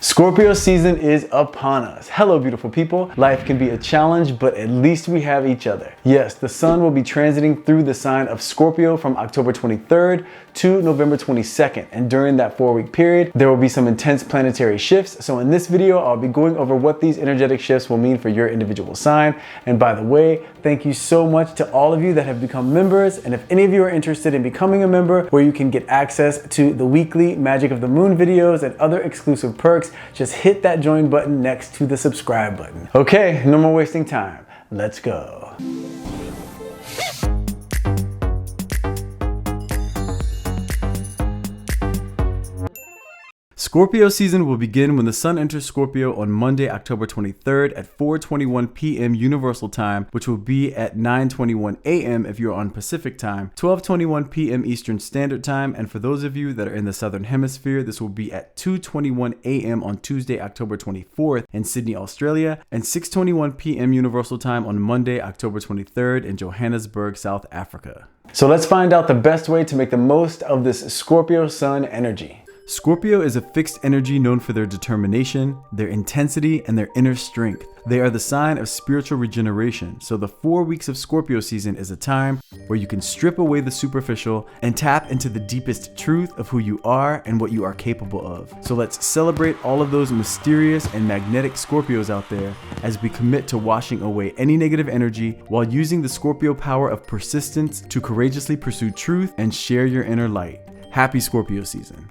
Scorpio season is upon us. Hello, beautiful people. Life can be a challenge, but at least we have each other. Yes, the sun will be transiting through the sign of Scorpio from October 23rd to November 22nd. And during that 4-week period, there will be some intense planetary shifts. So in this video, I'll be going over what these energetic shifts will mean for your individual sign. And by the way, thank you so much to all of you that have become members. And if any of you are interested in becoming a member, where you can get access to the weekly Magic of the Moon videos and other exclusive perks, just hit that join button next to the subscribe button. Okay, no more wasting time. Let's go. Scorpio season will begin when the sun enters Scorpio on Monday, October 23rd at 4:21 p.m. Universal Time, which will be at 9:21 a.m. if you're on Pacific Time, 12:21 p.m. Eastern Standard Time, and for those of you that are in the Southern Hemisphere, this will be at 2:21 a.m. on Tuesday, October 24th in Sydney, Australia, and 6:21 p.m. Universal Time on Monday, October 23rd in Johannesburg, South Africa. So let's find out the best way to make the most of this Scorpio sun energy. Scorpio is a fixed energy known for their determination, their intensity, and their inner strength. They are the sign of spiritual regeneration, so the 4 weeks of Scorpio season is a time where you can strip away the superficial and tap into the deepest truth of who you are and what you are capable of. So let's celebrate all of those mysterious and magnetic Scorpios out there as we commit to washing away any negative energy while using the Scorpio power of persistence to courageously pursue truth and share your inner light. Happy Scorpio season.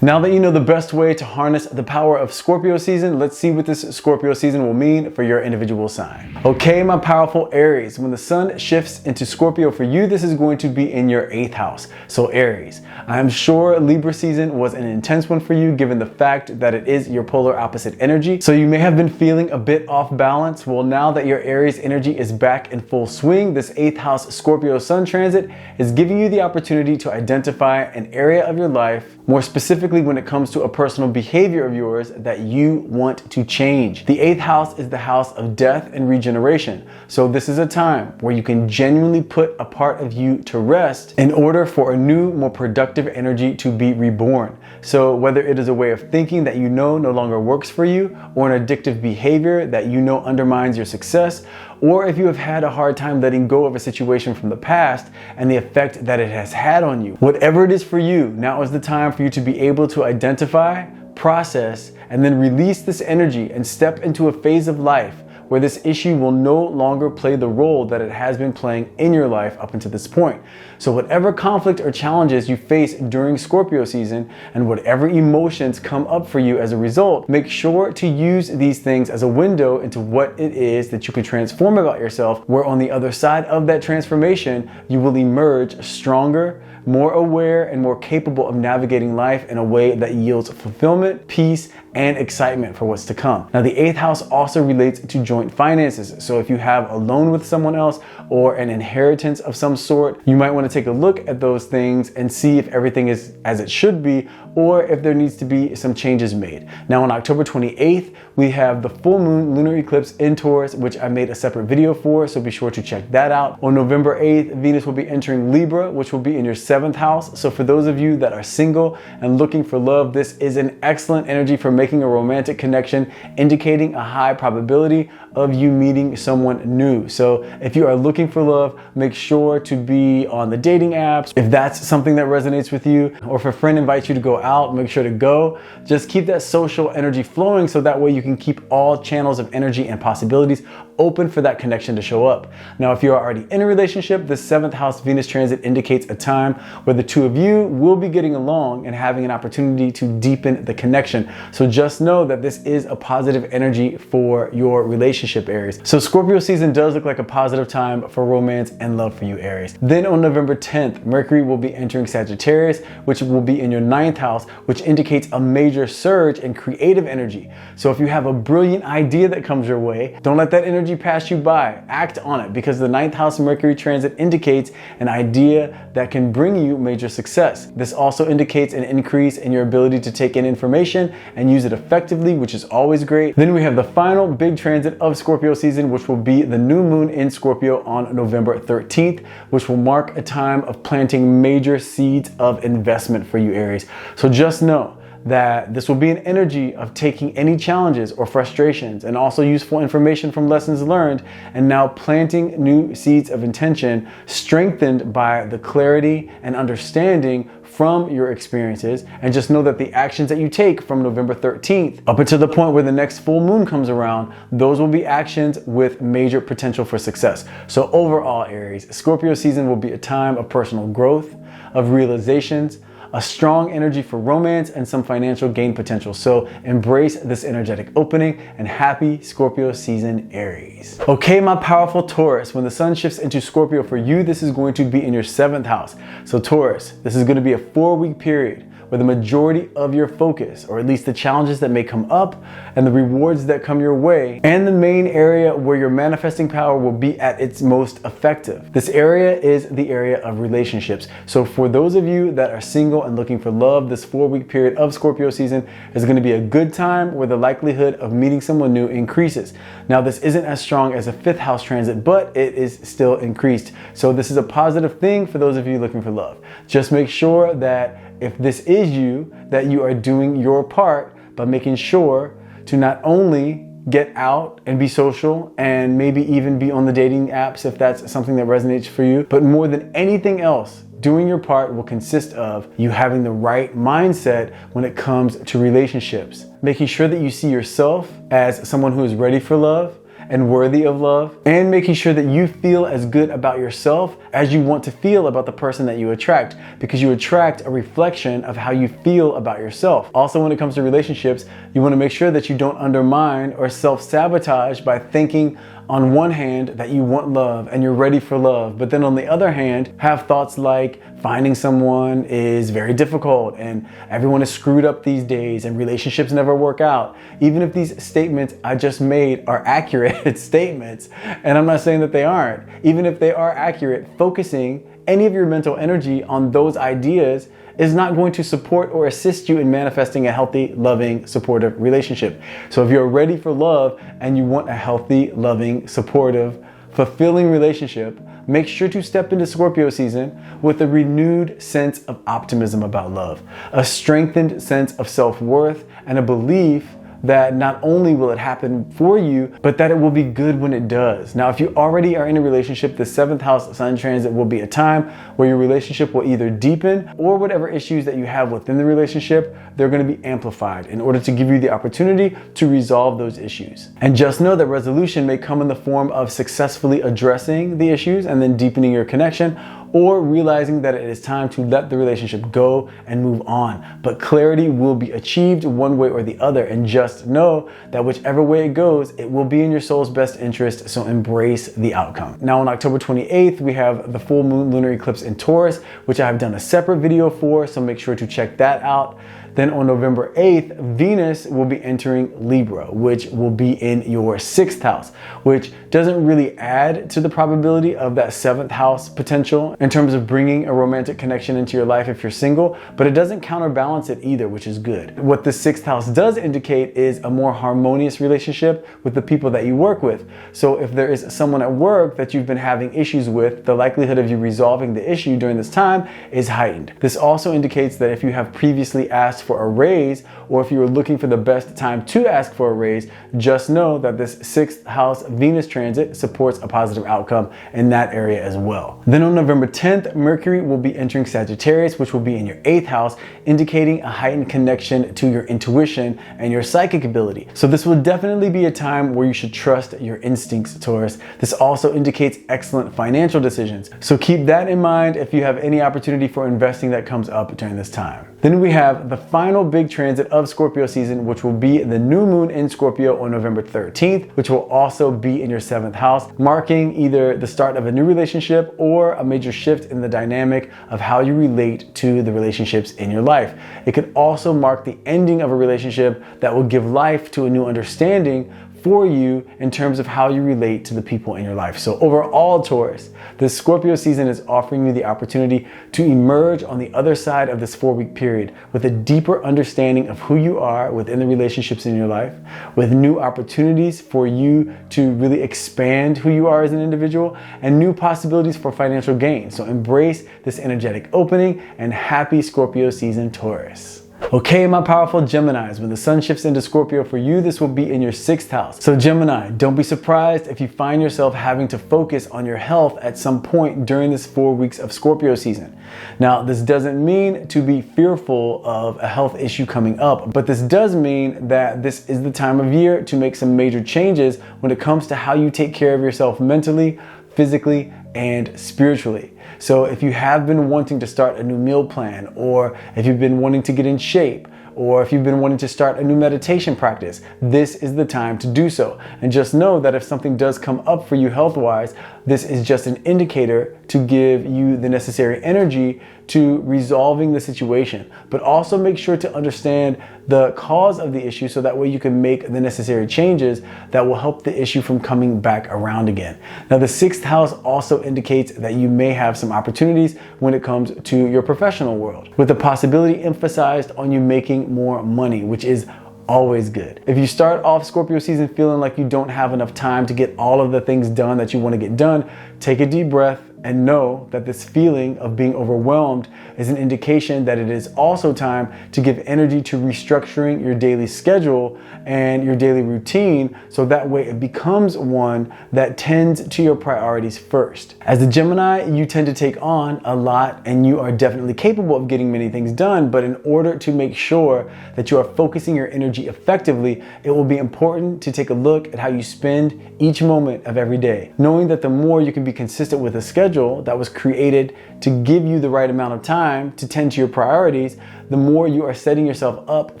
Now that you know the best way to harness the power of Scorpio season, let's see what this Scorpio season will mean for your individual sign. Okay, my powerful Aries, when the sun shifts into Scorpio for you, this is going to be in your 8th house. So Aries, I am sure Libra season was an intense one for you given the fact that it is your polar opposite energy. So you may have been feeling a bit off balance. Well, now that your Aries energy is back in full swing, this 8th house Scorpio sun transit is giving you the opportunity to identify an area of your life, more specifically when it comes to a personal behavior of yours that you want to change. The 8th house is the house of death and regeneration. So this is a time where you can genuinely put a part of you to rest in order for a new, more productive energy to be reborn. So whether it is a way of thinking that you know no longer works for you, or an addictive behavior that you know undermines your success, or if you have had a hard time letting go of a situation from the past and the effect that it has had on you. Whatever it is for you, now is the time for you to be able to identify, process, and then release this energy and step into a phase of life where this issue will no longer play the role that it has been playing in your life up until this point. So whatever conflict or challenges you face during Scorpio season and whatever emotions come up for you as a result, make sure to use these things as a window into what it is that you can transform about yourself, where on the other side of that transformation, you will emerge stronger, more aware, and more capable of navigating life in a way that yields fulfillment, peace, and excitement for what's to come. Now, the 8th house also relates to joint finances. So if you have a loan with someone else or an inheritance of some sort, you might want to take a look at those things and see if everything is as it should be, or if there needs to be some changes made. Now, on October 28th, we have the full moon lunar eclipse in Taurus, which I made a separate video for, so be sure to check that out. On November 8th, Venus will be entering Libra, which will be in your 7th house. So for those of you that are single and looking for love, this is an excellent energy for making a romantic connection, indicating a high probability of you meeting someone new. So if you are looking for love, make sure to be on the dating apps. If that's something that resonates with you, or if a friend invites you to go out, make sure to go. Just keep that social energy flowing so that way you can keep all channels of energy and possibilities open for that connection to show up. Now, if you are already in a relationship, the 7th house Venus transit indicates a time where the two of you will be getting along and having an opportunity to deepen the connection. So just know that this is a positive energy for your relationship, Aries. So Scorpio season does look like a positive time for romance and love for you, Aries. Then on November 10th, Mercury will be entering Sagittarius, which will be in your 9th house, which indicates a major surge in creative energy. So if you have a brilliant idea that comes your way, don't let that energy pass you by. Act on it, because the 9th house Mercury transit indicates an idea that can bring you major success. This also indicates an increase in your ability to take in information and use it effectively, which is always great. Then we have the final big transit of Scorpio season, which will be the new moon in Scorpio on November 13th, which will mark a time of planting major seeds of investment for you, Aries. So just know that this will be an energy of taking any challenges or frustrations and also useful information from lessons learned and now planting new seeds of intention, strengthened by the clarity and understanding from your experiences. And just know that the actions that you take from November 13th up until the point where the next full moon comes around, those will be actions with major potential for success. So overall, Aries, Scorpio season will be a time of personal growth, of realizations, a strong energy for romance, and some financial gain potential. So embrace this energetic opening, and happy Scorpio season, Aries. Okay, my powerful Taurus, when the sun shifts into Scorpio for you, this is going to be in your 7th house. So Taurus, this is going to be a 4-week period where the majority of your focus, or at least the challenges that may come up and the rewards that come your way, and the main area where your manifesting power will be at its most effective. This area is the area of relationships. So for those of you that are single and looking for love, this 4-week period of Scorpio season is going to be a good time where the likelihood of meeting someone new increases. Now, this isn't as strong as a 5th house transit, but it is still increased. So this is a positive thing for those of you looking for love. Just make sure that if this is you, that you are doing your part by making sure to not only get out and be social and maybe even be on the dating apps if that's something that resonates for you, but more than anything else, doing your part will consist of you having the right mindset when it comes to relationships, making sure that you see yourself as someone who is ready for love and worthy of love, and making sure that you feel as good about yourself as you want to feel about the person that you attract, because you attract a reflection of how you feel about yourself. Also, when it comes to relationships, you want to make sure that you don't undermine or self-sabotage by thinking on one hand that you want love and you're ready for love, but then on the other hand, have thoughts like finding someone is very difficult and everyone is screwed up these days and relationships never work out. Even if these statements I just made are accurate statements, and I'm not saying that they aren't, even if they are accurate, focusing any of your mental energy on those ideas is not going to support or assist you in manifesting a healthy, loving, supportive relationship. So if you're ready for love and you want a healthy, loving, supportive, fulfilling relationship, make sure to step into Scorpio season with a renewed sense of optimism about love, a strengthened sense of self-worth, and a belief that not only will it happen for you, but that it will be good when it does. Now, if you already are in a relationship, the 7th house sun transit will be a time where your relationship will either deepen, or whatever issues that you have within the relationship, they're going to be amplified in order to give you the opportunity to resolve those issues. And just know that resolution may come in the form of successfully addressing the issues and then deepening your connection, or realizing that it is time to let the relationship go and move on. But clarity will be achieved one way or the other, and just know that whichever way it goes, it will be in your soul's best interest, so embrace the outcome. Now on October 28th, we have the full moon lunar eclipse in Taurus, which I have done a separate video for, so make sure to check that out. Then on November 8th, Venus will be entering Libra, which will be in your 6th house, which doesn't really add to the probability of that 7th house potential in terms of bringing a romantic connection into your life if you're single, but it doesn't counterbalance it either, which is good. What the 6th house does indicate is a more harmonious relationship with the people that you work with. So if there is someone at work that you've been having issues with, the likelihood of you resolving the issue during this time is heightened. This also indicates that if you have previously asked for a raise, or if you were looking for the best time to ask for a raise, just know that this 6th house Venus transit supports a positive outcome in that area as well. Then on November 10th, Mercury will be entering Sagittarius, which will be in your 8th house, indicating a heightened connection to your intuition and your psychic ability. So this will definitely be a time where you should trust your instincts, Taurus. This also indicates excellent financial decisions. So keep that in mind if you have any opportunity for investing that comes up during this time. Then we have the final big transit of Scorpio season, which will be the new moon in Scorpio on November 13th, which will also be in your 7th house, marking either the start of a new relationship or a major shift in the dynamic of how you relate to the relationships in your life. It could also mark the ending of a relationship that will give life to a new understanding for you in terms of how you relate to the people in your life. So overall, Taurus, this Scorpio season is offering you the opportunity to emerge on the other side of this 4-week period with a deeper understanding of who you are within the relationships in your life, with new opportunities for you to really expand who you are as an individual, and new possibilities for financial gain. So embrace this energetic opening, and happy Scorpio season, Taurus. Okay, my powerful Geminis, when the sun shifts into Scorpio for you, this will be in your 6th house. So Gemini, don't be surprised if you find yourself having to focus on your health at some point during this 4 weeks of Scorpio season. Now, this doesn't mean to be fearful of a health issue coming up, but this does mean that this is the time of year to make some major changes when it comes to how you take care of yourself mentally, physically, and spiritually. So if you have been wanting to start a new meal plan, or if you've been wanting to get in shape, or if you've been wanting to start a new meditation practice, this is the time to do so. And just know that if something does come up for you health-wise, this is just an indicator to give you the necessary energy to resolving the situation. But also make sure to understand the cause of the issue so that way you can make the necessary changes that will help the issue from coming back around again. Now, the 6th house also indicates that you may have some opportunities when it comes to your professional world, with the possibility emphasized on you making more money, which is always good. If you start off Scorpio season feeling like you don't have enough time to get all of the things done that you want to get done, take a deep breath and know that this feeling of being overwhelmed is an indication that it is also time to give energy to restructuring your daily schedule and your daily routine, so that way it becomes one that tends to your priorities first. As a Gemini, you tend to take on a lot and you are definitely capable of getting many things done, but in order to make sure that you are focusing your energy effectively, it will be important to take a look at how you spend each moment of every day, knowing that the more you can be consistent with a schedule that was created to give you the right amount of time to tend to your priorities, the more you are setting yourself up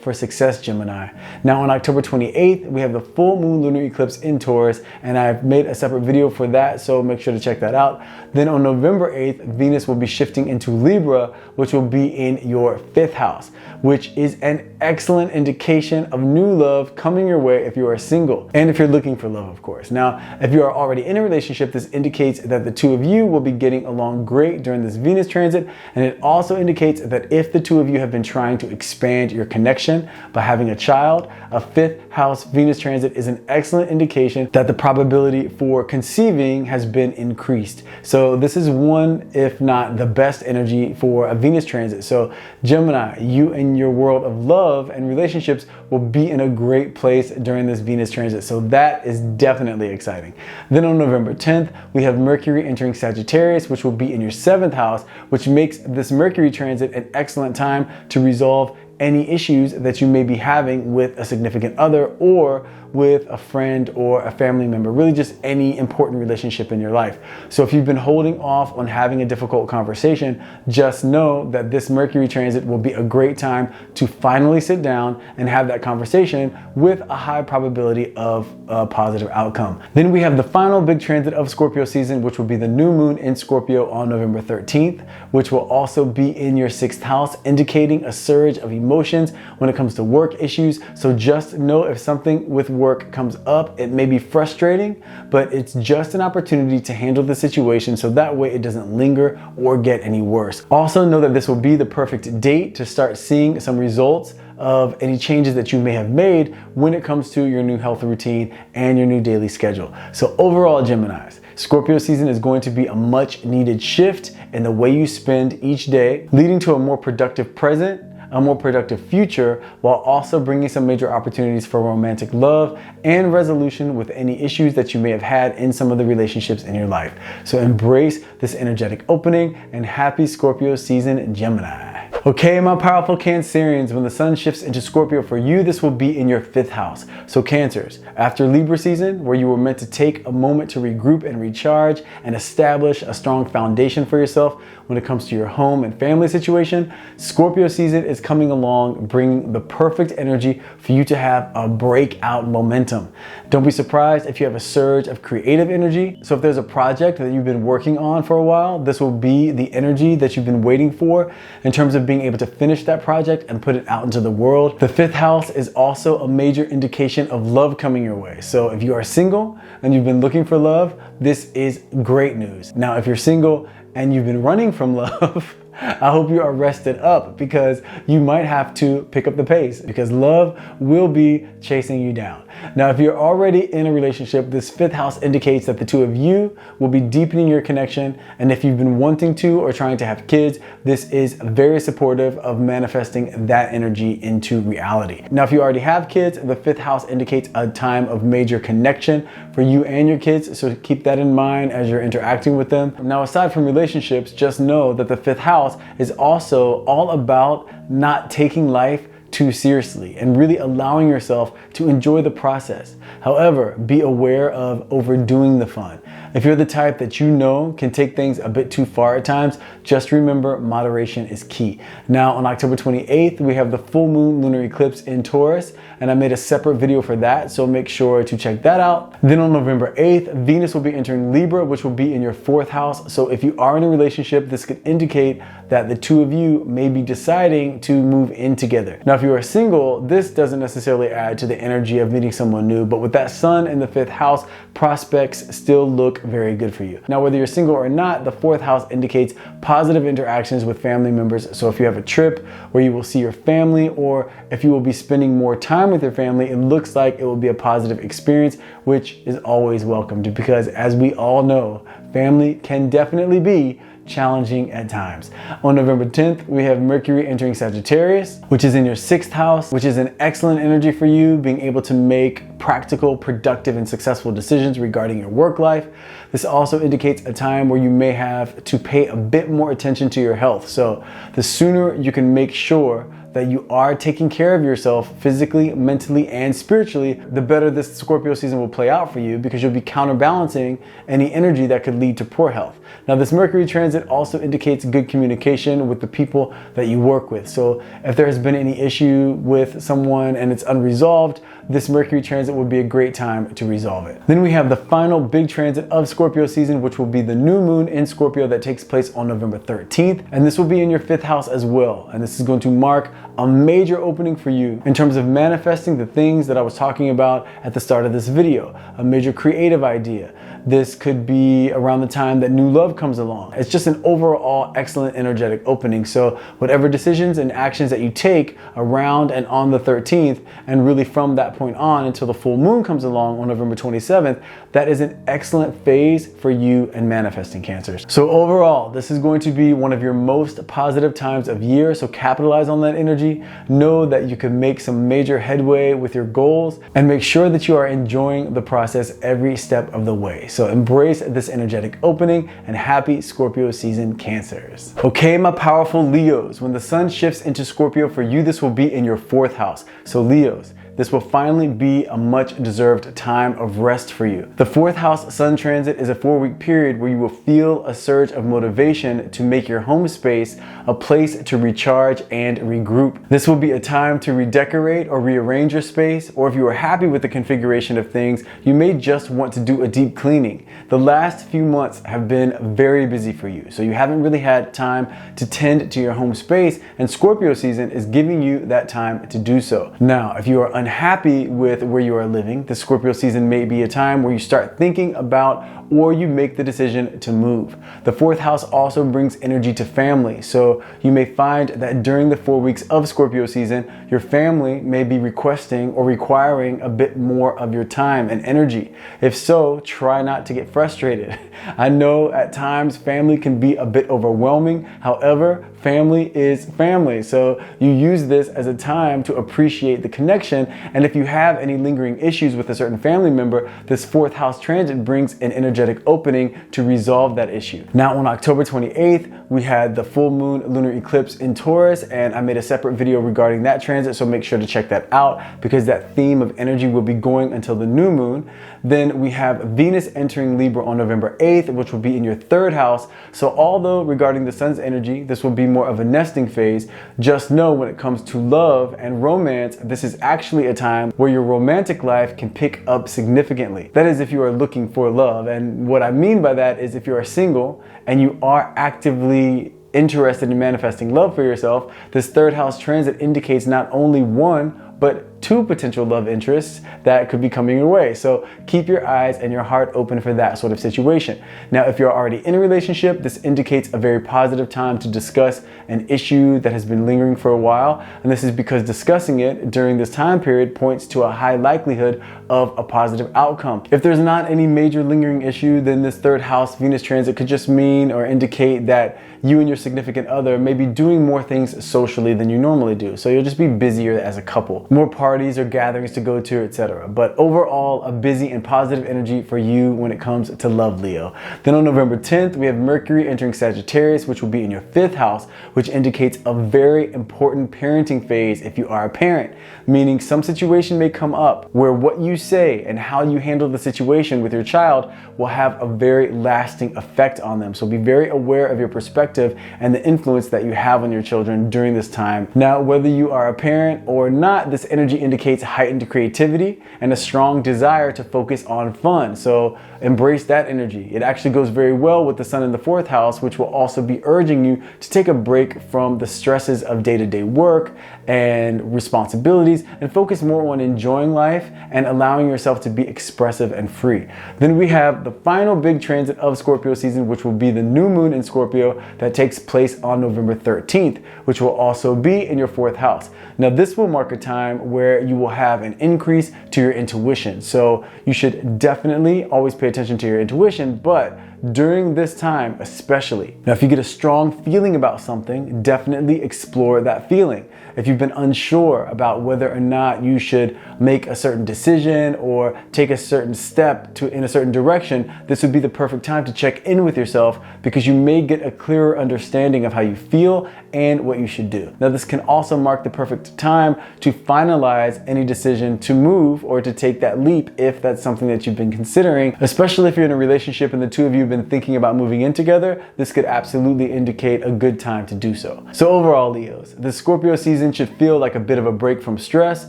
for success, Gemini. Now, on October 28th, we have the full moon lunar eclipse in Taurus, and I've made a separate video for that, so make sure to check that out. Then on November 8th, Venus will be shifting into Libra, which will be in your 5th house, which is an excellent indication of new love coming your way if you are single, and if you're looking for love, of course. Now, if you are already in a relationship, this indicates that the two of you will be getting along great during this Venus transit, and it also indicates that if the two of you have been trying to expand your connection by having a child, a 5th house Venus transit is an excellent indication that the probability for conceiving has been increased. So this is one, if not the best energy for a Venus transit. So Gemini, you and your world of love and relationships will be in a great place during this Venus transit. So that is definitely exciting. Then on November 10th, we have Mercury entering Sagittarius, which will be in your 7th house, which makes this Mercury transit an excellent time to resolve any issues that you may be having with a significant other or with a friend or a family member, really just any important relationship in your life. So if you've been holding off on having a difficult conversation, just know that this Mercury transit will be a great time to finally sit down and have that conversation with a high probability of a positive outcome. Then we have the final big transit of Scorpio season, which will be the new moon in Scorpio on November 13th, which will also be in your 6th house, indicating a surge of emotions when it comes to work issues. So just know if something with work comes up, it may be frustrating, but it's just an opportunity to handle the situation so that way it doesn't linger or get any worse. Also know that this will be the perfect date to start seeing some results of any changes that you may have made when it comes to your new health routine and your new daily schedule. So overall, Geminis, Scorpio season is going to be a much needed shift in the way you spend each day, leading to a more productive present, a more productive future, while also bringing some major opportunities for romantic love and resolution with any issues that you may have had in some of the relationships in your life. So embrace this energetic opening and happy Scorpio season, Gemini. Okay, my powerful Cancerians, when the sun shifts into Scorpio for you, this will be in your 5th house. So Cancers, after Libra season, where you were meant to take a moment to regroup and recharge and establish a strong foundation for yourself when it comes to your home and family situation, Scorpio season is coming along, bringing the perfect energy for you to have a breakout momentum. Don't be surprised if you have a surge of creative energy. So if there's a project that you've been working on for a while, this will be the energy that you've been waiting for in terms of being able to finish that project and put it out into the world. The 5th house is also a major indication of love coming your way. So if you are single and you've been looking for love, this is great news. Now, if you're single and you've been running from love, I hope you are rested up, because you might have to pick up the pace, because love will be chasing you down. Now, if you're already in a relationship, this fifth house indicates that the two of you will be deepening your connection. And if you've been wanting to or trying to have kids, this is very supportive of manifesting that energy into reality. Now, if you already have kids, the fifth house indicates a time of major connection for you and your kids. So keep that in mind as you're interacting with them. Now, aside from relationships, just know that the fifth house is also all about not taking life too seriously and really allowing yourself to enjoy the process. However, be aware of overdoing the fun. If you're the type that you know can take things a bit too far at times, just remember moderation is key. Now, on October 28th, we have the full moon lunar eclipse in Taurus, and I made a separate video for that, so make sure to check that out. Then on November 8th, Venus will be entering Libra, which will be in your fourth house. So if you are in a relationship, this could indicate that the two of you may be deciding to move in together. Now, if you are single, this doesn't necessarily add to the energy of meeting someone new, but with that sun in the fifth house, prospects still look very good for you. Now, whether you're single or not, the fourth house indicates positive interactions with family members. So if you have a trip where you will see your family, or if you will be spending more time with your family, it looks like it will be a positive experience, which is always welcomed, because as we all know, family can definitely be challenging at times. On November 10th, we have Mercury entering Sagittarius, which is in your sixth house, which is an excellent energy for you, being able to make practical, productive, and successful decisions regarding your work life. This also indicates a time where you may have to pay a bit more attention to your health. So the sooner you can make sure that you are taking care of yourself physically, mentally, and spiritually, the better this Scorpio season will play out for you, because you'll be counterbalancing any energy that could lead to poor health. Now, this Mercury transit also indicates good communication with the people that you work with. So if there has been any issue with someone and it's unresolved, this Mercury transit would be a great time to resolve it. Then we have the final big transit of Scorpio season, which will be the new moon in Scorpio that takes place on November 13th. And this will be in your fifth house as well. And this is going to mark a major opening for you in terms of manifesting the things that I was talking about at the start of this video, a major creative idea. This could be around the time that new love comes along. It's just an overall excellent energetic opening. So whatever decisions and actions that you take around and on the 13th, and really from that point on until the full moon comes along on November 27th, that is an excellent phase for you and manifesting Cancers. So overall, this is going to be one of your most positive times of year. So capitalize on that energy. Know that you can make some major headway with your goals, and make sure that you are enjoying the process every step of the way. So embrace this energetic opening, and happy Scorpio season, Cancers. Okay, my powerful Leos, when the sun shifts into Scorpio for you, this will be in your fourth house. So Leos, this will finally be a much deserved time of rest for you. The fourth house sun transit is a 4-week period where you will feel a surge of motivation to make your home space a place to recharge and regroup. This will be a time to redecorate or rearrange your space, or if you are happy with the configuration of things, you may just want to do a deep cleaning. The last few months have been very busy for you, so you haven't really had time to tend to your home space, and Scorpio season is giving you that time to do so. Now, if you are unhappy with where you are living, the Scorpio season may be a time where you start thinking about, or you make the decision to move. The fourth house also brings energy to family, so you may find that during the 4 weeks of Scorpio season, your family may be requesting or requiring a bit more of your time and energy. If so, try not to get frustrated. I know at times family can be a bit overwhelming. However, family is family, so you use this as a time to appreciate the connection. And if you have any lingering issues with a certain family member, this fourth house transit brings an energetic opening to resolve that issue. Now, on October 28th, we had the full moon lunar eclipse in Taurus, and I made a separate video regarding that transit, so make sure to check that out, because that theme of energy will be going until the new moon. Then we have Venus entering Libra on November 8th, which will be in your third house. So although regarding the sun's energy, this will be more of a nesting phase, just know when it comes to love and romance, this is actually a time where your romantic life can pick up significantly. That is if you are looking for love. And what I mean by that is if you are single and you are actively interested in manifesting love for yourself, this third house transit indicates not only one, but 2 potential love interests that could be coming your way. So keep your eyes and your heart open for that sort of situation. Now, if you're already in a relationship, this indicates a very positive time to discuss an issue that has been lingering for a while. And this is because discussing it during this time period points to a high likelihood of a positive outcome. If there's not any major lingering issue, then this 3rd house Venus transit could just mean or indicate that you and your significant other may be doing more things socially than you normally do. So you'll just be busier as a couple. More parties or gatherings to go to, etc. But overall, a busy and positive energy for you when it comes to love, Leo. Then on November 10th, we have Mercury entering Sagittarius, which will be in your 5th house, which indicates a very important parenting phase if you are a parent. Meaning some situation may come up where what you say and how you handle the situation with your child will have a very lasting effect on them. So be very aware of your perspective and the influence that you have on your children during this time. Now, whether you are a parent or not, this energy indicates heightened creativity and a strong desire to focus on fun. So embrace that energy. It actually goes very well with the sun in the 4th house, which will also be urging you to take a break from the stresses of day-to-day work and responsibilities and focus more on enjoying life and allowing yourself to be expressive and free. Then we have the final big transit of Scorpio season, which will be the new moon in Scorpio that takes place on November 13th, which will also be in your 4th house. Now, this will mark a time where you will have an increase to your intuition. So you should definitely always pay attention to your intuition, but during this time especially. Now, if you get a strong feeling about something, definitely explore that feeling. If you've been unsure about whether or not you should make a certain decision or take a certain step in a certain direction, this would be the perfect time to check in with yourself, because you may get a clearer understanding of how you feel and what you should do. Now, this can also mark the perfect time to finalize any decision to move or to take that leap if that's something that you've been considering, especially if you're in a relationship and the two of you have been thinking about moving in together. This could absolutely indicate a good time to do so. So overall, Leos, the Scorpio season should feel like a bit of a break from stress,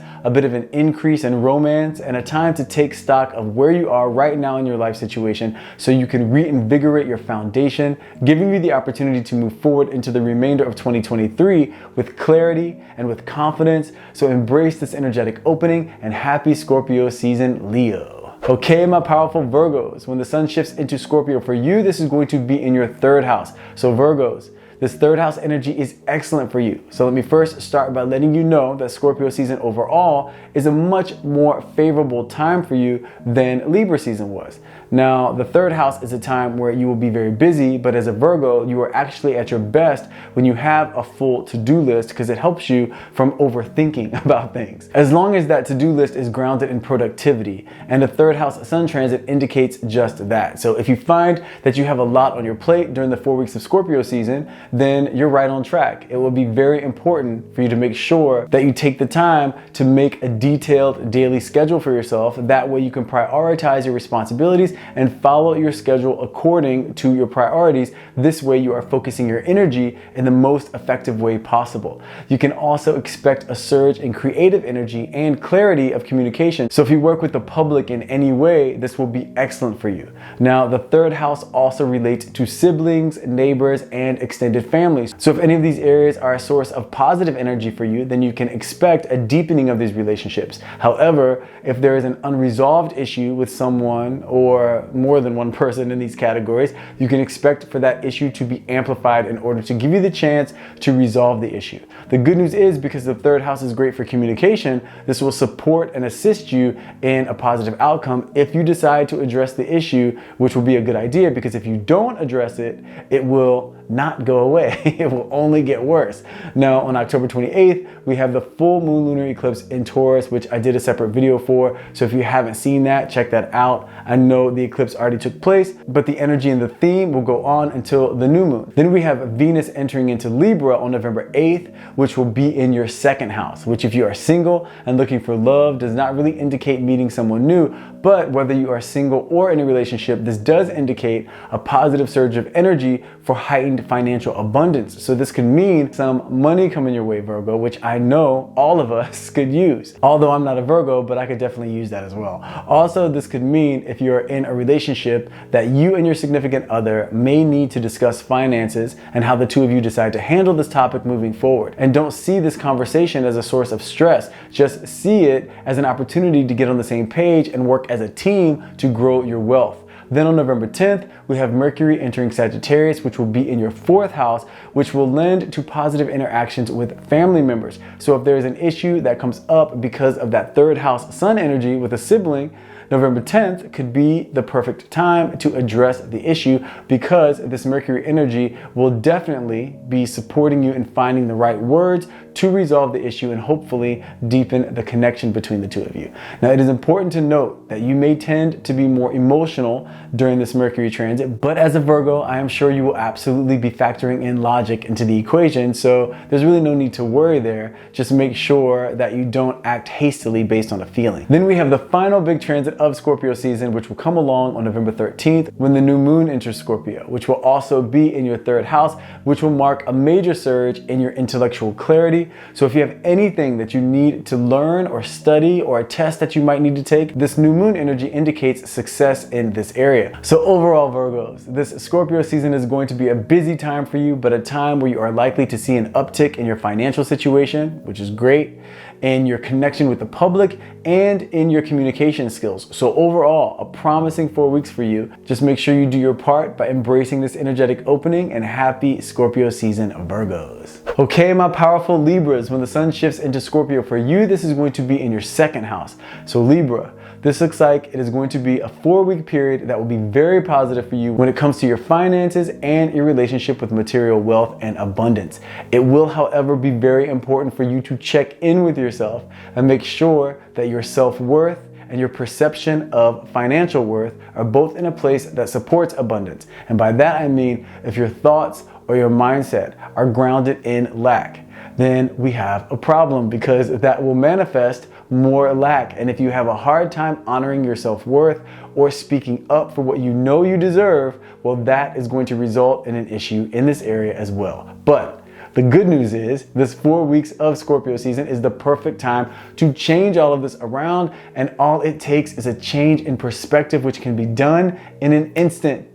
a bit of an increase in romance, and a time to take stock of where you are right now in your life situation so you can reinvigorate your foundation, giving you the opportunity to move forward into the remainder of 2023 with clarity and with confidence. So embrace this energetic opening, and happy Scorpio season, Leo. Okay, my powerful Virgos, when the sun shifts into Scorpio for you, this is going to be in your 3rd house. So Virgos, this 3rd house energy is excellent for you. So let me first start by letting you know that Scorpio season overall is a much more favorable time for you than Libra season was. Now, the 3rd house is a time where you will be very busy, but as a Virgo, you are actually at your best when you have a full to-do list, because it helps you from overthinking about things. As long as that to-do list is grounded in productivity, and the 3rd house sun transit indicates just that. So if you find that you have a lot on your plate during the 4 weeks of Scorpio season, then you're right on track. It will be very important for you to make sure that you take the time to make a detailed daily schedule for yourself. That way you can prioritize your responsibilities and follow your schedule according to your priorities. This way you are focusing your energy in the most effective way possible. You can also expect a surge in creative energy and clarity of communication. So if you work with the public in any way, this will be excellent for you. Now, the 3rd house also relates to siblings, neighbors, and extended families. So if any of these areas are a source of positive energy for you, then you can expect a deepening of these relationships. However, if there is an unresolved issue with someone or more than one person in these categories, you can expect for that issue to be amplified in order to give you the chance to resolve the issue. The good news is, because the 3rd house is great for communication, this will support and assist you in a positive outcome if you decide to address the issue, which will be a good idea, because if you don't address it, it will not go away. It will only get worse. Now, on October 28th, we have the full moon lunar eclipse in Taurus, which I did a separate video for. So if you haven't seen that, check that out. I know the eclipse already took place, but the energy and the theme will go on until the new moon. Then we have Venus entering into Libra on November 8th, which will be in your 2nd house, which, if you are single and looking for love, does not really indicate meeting someone new. But whether you are single or in a relationship, this does indicate a positive surge of energy for heightened find financial abundance. So this could mean some money coming your way, Virgo, which I know all of us could use. Although I'm not a Virgo, but I could definitely use that as well. Also, this could mean if you're in a relationship that you and your significant other may need to discuss finances and how the two of you decide to handle this topic moving forward. And don't see this conversation as a source of stress. Just see it as an opportunity to get on the same page and work as a team to grow your wealth. Then on November 10th, we have Mercury entering Sagittarius, which will be in your 4th house, which will lend to positive interactions with family members. So if there's an issue that comes up because of that 3rd house sun energy with a sibling, November 10th could be the perfect time to address the issue, because this Mercury energy will definitely be supporting you in finding the right words to resolve the issue and hopefully deepen the connection between the two of you. Now, it is important to note that you may tend to be more emotional during this Mercury transit, but as a Virgo, I am sure you will absolutely be factoring in logic into the equation, so there's really no need to worry there. Just make sure that you don't act hastily based on a feeling. Then we have the final big transit of Scorpio season, which will come along on November 13th when the new moon enters Scorpio, which will also be in your 3rd house, which will mark a major surge in your intellectual clarity. So if you have anything that you need to learn or study or a test that you might need to take, this new moon energy indicates success in this area. So overall, Virgos, this Scorpio season is going to be a busy time for you, but a time where you are likely to see an uptick in your financial situation, which is great, in your connection with the public, and in your communication skills. So overall, a promising 4 weeks for you. Just make sure you do your part by embracing this energetic opening, and happy Scorpio season, Virgos. Okay, my powerful Libras, when the sun shifts into Scorpio for you, this is going to be in your 2nd house. So Libra, this looks like it is going to be a 4-week period that will be very positive for you when it comes to your finances and your relationship with material wealth and abundance. It will, however, be very important for you to check in with yourself and make sure that your self-worth and your perception of financial worth are both in a place that supports abundance. And by that I mean, if your thoughts or your mindset are grounded in lack, then we have a problem, because that will manifest more lack. And if you have a hard time honoring your self-worth or speaking up for what you know you deserve, well, that is going to result in an issue in this area as well. But the good news is this 4 weeks of Scorpio season is the perfect time to change all of this around, and all it takes is a change in perspective, which can be done in an instant.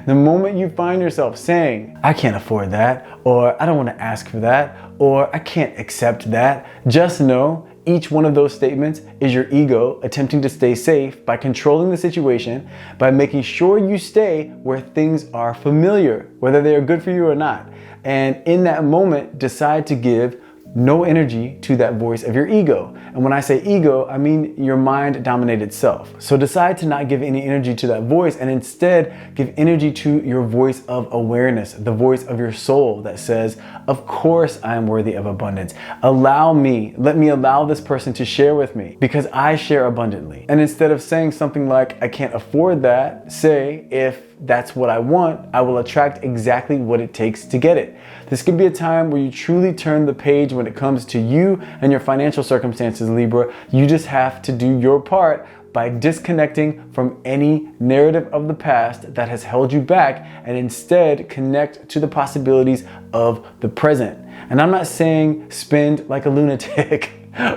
The moment you find yourself saying, I can't afford that, or I don't want to ask for that, or I can't accept that, just know each one of those statements is your ego attempting to stay safe by controlling the situation, by making sure you stay where things are familiar, whether they are good for you or not. And in that moment, decide to give no energy to that voice of your ego. And when I say ego, I mean your mind-dominated self. So decide to not give any energy to that voice, and instead give energy to your voice of awareness, the voice of your soul that says, of course I am worthy of abundance. Let me allow this person to share with me, because I share abundantly. And instead of saying something like, I can't afford that, say, if that's what I want, I will attract exactly what it takes to get it. This could be a time where you truly turn the page when it comes to you and your financial circumstances, Libra. You just have to do your part by disconnecting from any narrative of the past that has held you back, and instead connect to the possibilities of the present. And I'm not saying spend like a lunatic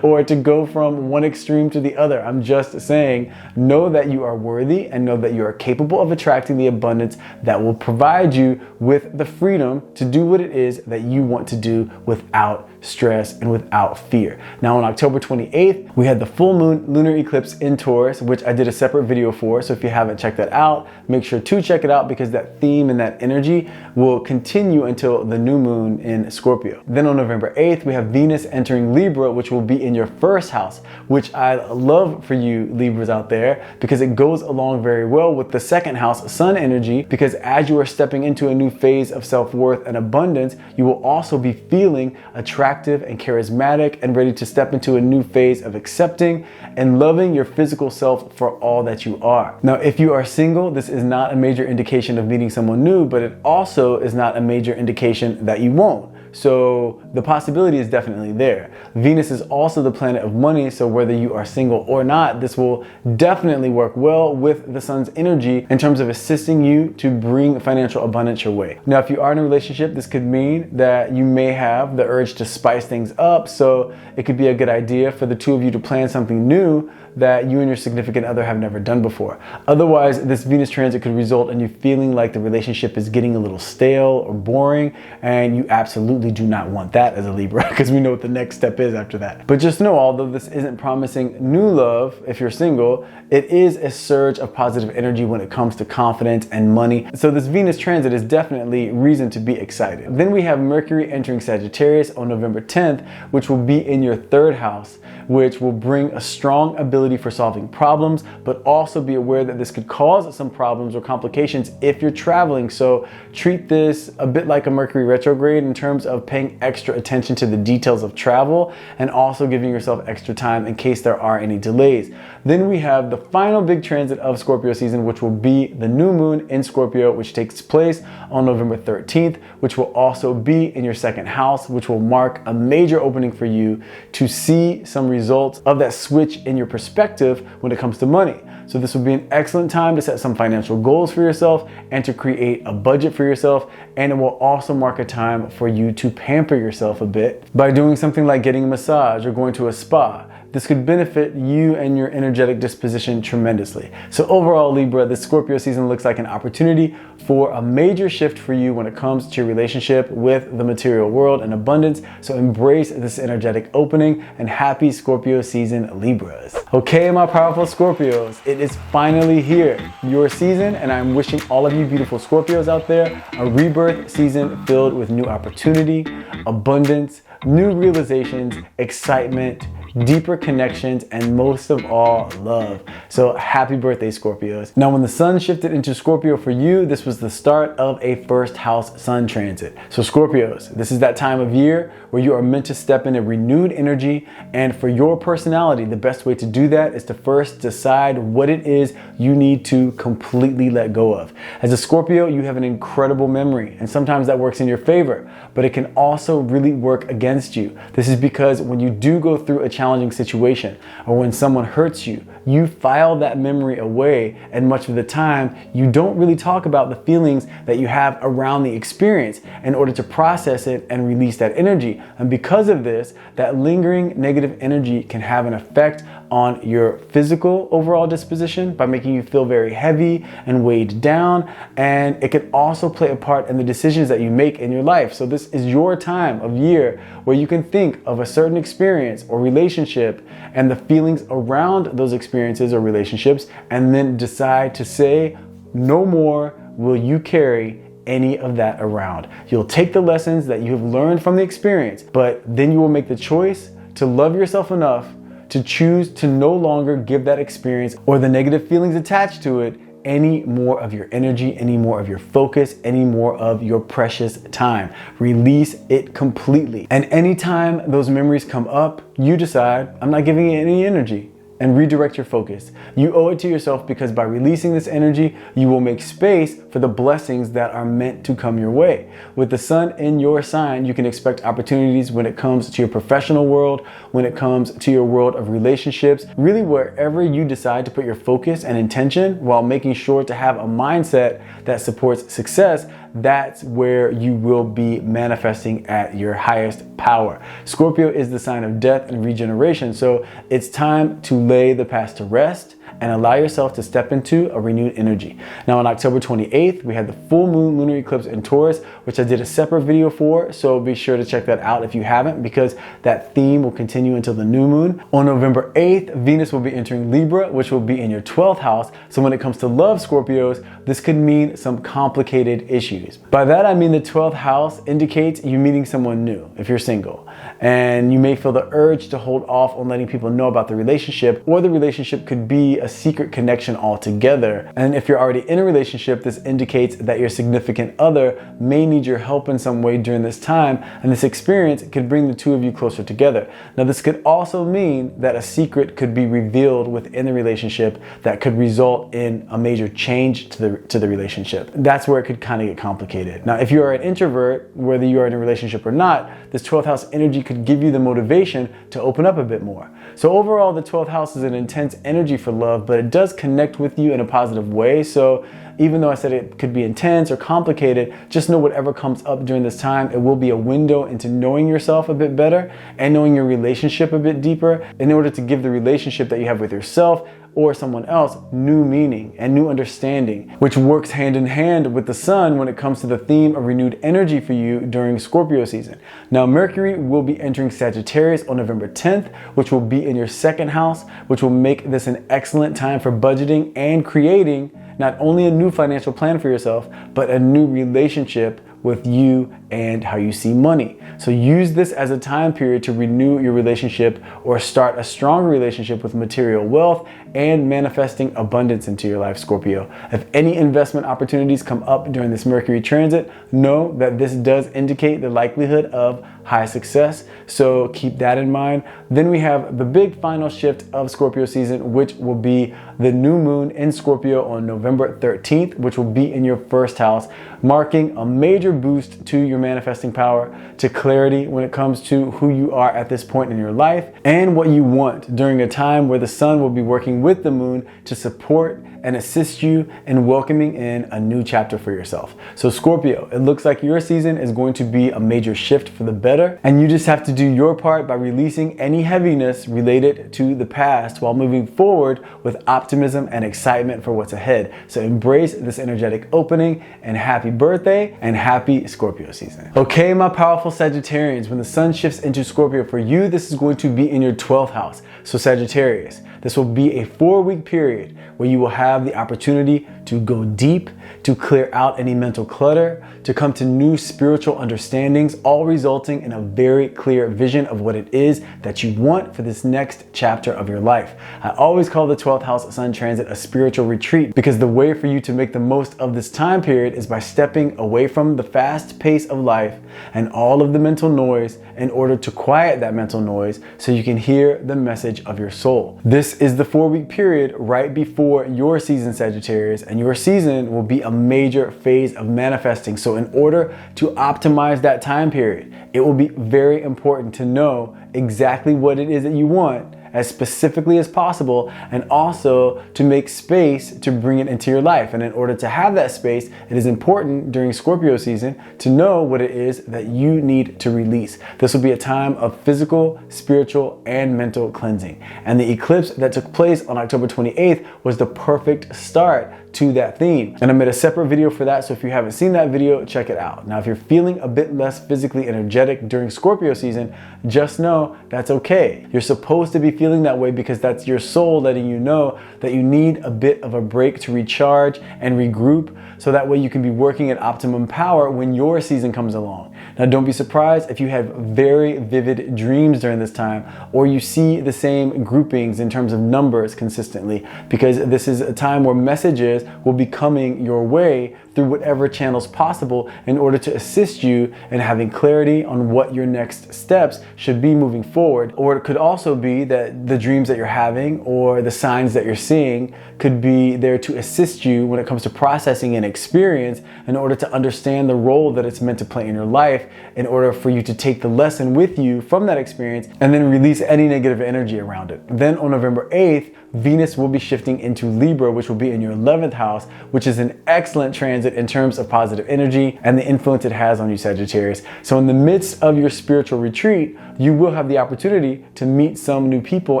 or to go from one extreme to the other. I'm just saying, know that you are worthy, and know that you are capable of attracting the abundance that will provide you with the freedom to do what it is that you want to do without stress and without fear. Now on October 28th, we had the full moon lunar eclipse in Taurus, which I did a separate video for. So if you haven't checked that out, make sure to check it out, because that theme and that energy will continue until the new moon in Scorpio. Then on November 8th, we have Venus entering Libra, which will be in your 1st house, which I love for you Libras out there, because it goes along very well with the 2nd house sun energy, because as you are stepping into a new phase of self-worth and abundance, you will also be feeling attractive and charismatic and ready to step into a new phase of accepting and loving your physical self for all that you are. Now, if you are single, this is not a major indication of meeting someone new, but it also is not a major indication that you won't. So the possibility is definitely there. Venus is also the planet of money, so whether you are single or not, this will definitely work well with the sun's energy in terms of assisting you to bring financial abundance your way. Now, if you are in a relationship, this could mean that you may have the urge to spice things up, so it could be a good idea for the two of you to plan something new that you and your significant other have never done before. Otherwise, this Venus transit could result in you feeling like the relationship is getting a little stale or boring, and you absolutely do not want that as a Libra, because we know what the next step is after that. But just know, although this isn't promising new love if you're single, it is a surge of positive energy when it comes to confidence and money. So this Venus transit is definitely reason to be excited. Then we have Mercury entering Sagittarius on November 10th, which will be in your third house, which will bring a strong ability for solving problems, but also be aware that this could cause some problems or complications if you're traveling. So treat this a bit like a Mercury retrograde in terms of paying extra attention to the details of travel and also giving yourself extra time in case there are any delays. Then we have the final big transit of Scorpio season, which will be the new moon in Scorpio, which takes place on November 13th, which will also be in your second house, which will mark a major opening for you to see some results of that switch in your perspective when it comes to money. So this will be an excellent time to set some financial goals for yourself and to create a budget for yourself. And it will also mark a time for you to pamper yourself a bit by doing something like getting a massage or going to a spa. This could benefit you and your energetic disposition tremendously. So overall, Libra, this Scorpio season looks like an opportunity for a major shift for you when it comes to your relationship with the material world and abundance. So embrace this energetic opening, and happy Scorpio season, Libras. Okay, my powerful Scorpios, it is finally here, your season, and I'm wishing all of you beautiful Scorpios out there a rebirth season filled with new opportunity, abundance, new realizations, excitement, deeper connections, and most of all, love. So happy birthday, Scorpios. Now, when the sun shifted into Scorpio for you, this was the start of a first house sun transit. So Scorpios, this is that time of year where you are meant to step in a renewed energy, and for your personality, the best way to do that is to first decide what it is you need to completely let go of. As a Scorpio, you have an incredible memory, and sometimes that works in your favor, but it can also really work against you. This is because when you do go through a challenging situation, or when someone hurts you, you file that memory away, and much of the time you don't really talk about the feelings that you have around the experience in order to process it and release that energy. And because of this, that lingering negative energy can have an effect on your physical overall disposition by making you feel very heavy and weighed down, and it can also play a part in the decisions that you make in your life. So this is your time of year where you can think of a certain experience or relationship and the feelings around those experiences or relationships, and then decide to say, no more will you carry any of that around. You'll take the lessons that you have learned from the experience, but then you will make the choice to love yourself enough to choose to no longer give that experience or the negative feelings attached to it any more of your energy, any more of your focus, any more of your precious time. Release it completely. And anytime those memories come up, you decide, I'm not giving it any energy, and redirect your focus. You owe it to yourself, because by releasing this energy, you will make space for the blessings that are meant to come your way. With the sun in your sign, you can expect opportunities when it comes to your professional world, when it comes to your world of relationships, really wherever you decide to put your focus and intention while making sure to have a mindset that supports success. That's where you will be manifesting at your highest power. Scorpio is the sign of death and regeneration, so it's time to lay the past to rest and allow yourself to step into a renewed energy. Now on October 28th, we had the full moon lunar eclipse in Taurus, which I did a separate video for, so be sure to check that out if you haven't, because that theme will continue until the new moon. On November 8th, Venus will be entering Libra, which will be in your 12th house. So when it comes to love, Scorpios, this could mean some complicated issues. By that I mean the 12th house indicates you meeting someone new if you're single, and you may feel the urge to hold off on letting people know about the relationship, or the relationship could be be a secret connection altogether. And if you're already in a relationship, this indicates that your significant other may need your help in some way during this time, and this experience could bring the two of you closer together. Now, this could also mean that a secret could be revealed within the relationship that could result in a major change to the relationship. That's where it could kind of get complicated. Now, if you are an introvert, whether you are in a relationship or not, this 12th house energy could give you the motivation to open up a bit more. So overall, the 12th house is an intense energy for love, but it does connect with you in a positive way. So even though I said it could be intense or complicated, just know whatever comes up during this time, it will be a window into knowing yourself a bit better and knowing your relationship a bit deeper in order to give the relationship that you have with yourself or someone else new meaning and new understanding, which works hand in hand with the sun when it comes to the theme of renewed energy for you during Scorpio season. Now, Mercury will be entering Sagittarius on November 10th, which will be in your second house, which will make this an excellent time for budgeting and creating not only a new financial plan for yourself, but a new relationship with you and how you see money. So use this as a time period to renew your relationship or start a stronger relationship with material wealth and manifesting abundance into your life, Scorpio. If any investment opportunities come up during this Mercury transit, know that this does indicate the likelihood of high success. So keep that in mind. Then we have the big final shift of Scorpio season, which will be the new moon in Scorpio on November 13th, which will be in your first house, marking a major boost to your manifesting power, to clarity when it comes to who you are at this point in your life and what you want during a time where the sun will be working with the moon to support and assist you in welcoming in a new chapter for yourself. So Scorpio, it looks like your season is going to be a major shift for the better, and you just have to do your part by releasing any heaviness related to the past while moving forward with optimism and excitement for what's ahead. So embrace this energetic opening, and happy birthday and happy Scorpio season. Okay, my powerful Sagittarians, when the sun shifts into Scorpio for you, this is going to be in your 12th house. So Sagittarius, this will be a 4-week period where you will have the opportunity to go deep, to clear out any mental clutter, to come to new spiritual understandings, all resulting in a very clear vision of what it is that you want for this next chapter of your life. I always call the 12th house sun transit a spiritual retreat, because the way for you to make the most of this time period is by stepping away from the fast pace of life and all of the mental noise in order to quiet that mental noise so you can hear the message of your soul. This is the 4-week period right before your season, Sagittarius, and your season will be a major phase of manifesting. So in order to optimize that time period, it will be very important to know exactly what it is that you want as specifically as possible, and also to make space to bring it into your life. And in order to have that space, it is important during Scorpio season to know what it is that you need to release. This will be a time of physical, spiritual, and mental cleansing. And the eclipse that took place on October 28th was the perfect start to that theme. And I made a separate video for that, so if you haven't seen that video, check it out. Now, if you're feeling a bit less physically energetic during Scorpio season, just know that's okay. You're supposed to be feeling that way because that's your soul letting you know that you need a bit of a break to recharge and regroup, so that way you can be working at optimum power when your season comes along. Now, don't be surprised if you have very vivid dreams during this time, or you see the same groupings in terms of numbers consistently, because this is a time where messages will be coming your way through whatever channels possible in order to assist you in having clarity on what your next steps should be moving forward. Or it could also be that the dreams that you're having or the signs that you're seeing could be there to assist you when it comes to processing an experience in order to understand the role that it's meant to play in your life, in order for you to take the lesson with you from that experience and then release any negative energy around it. Then on November 8th, Venus will be shifting into Libra, which will be in your 11th house, which is an excellent transit in terms of positive energy and the influence it has on you, Sagittarius. So in the midst of your spiritual retreat, you will have the opportunity to meet some new people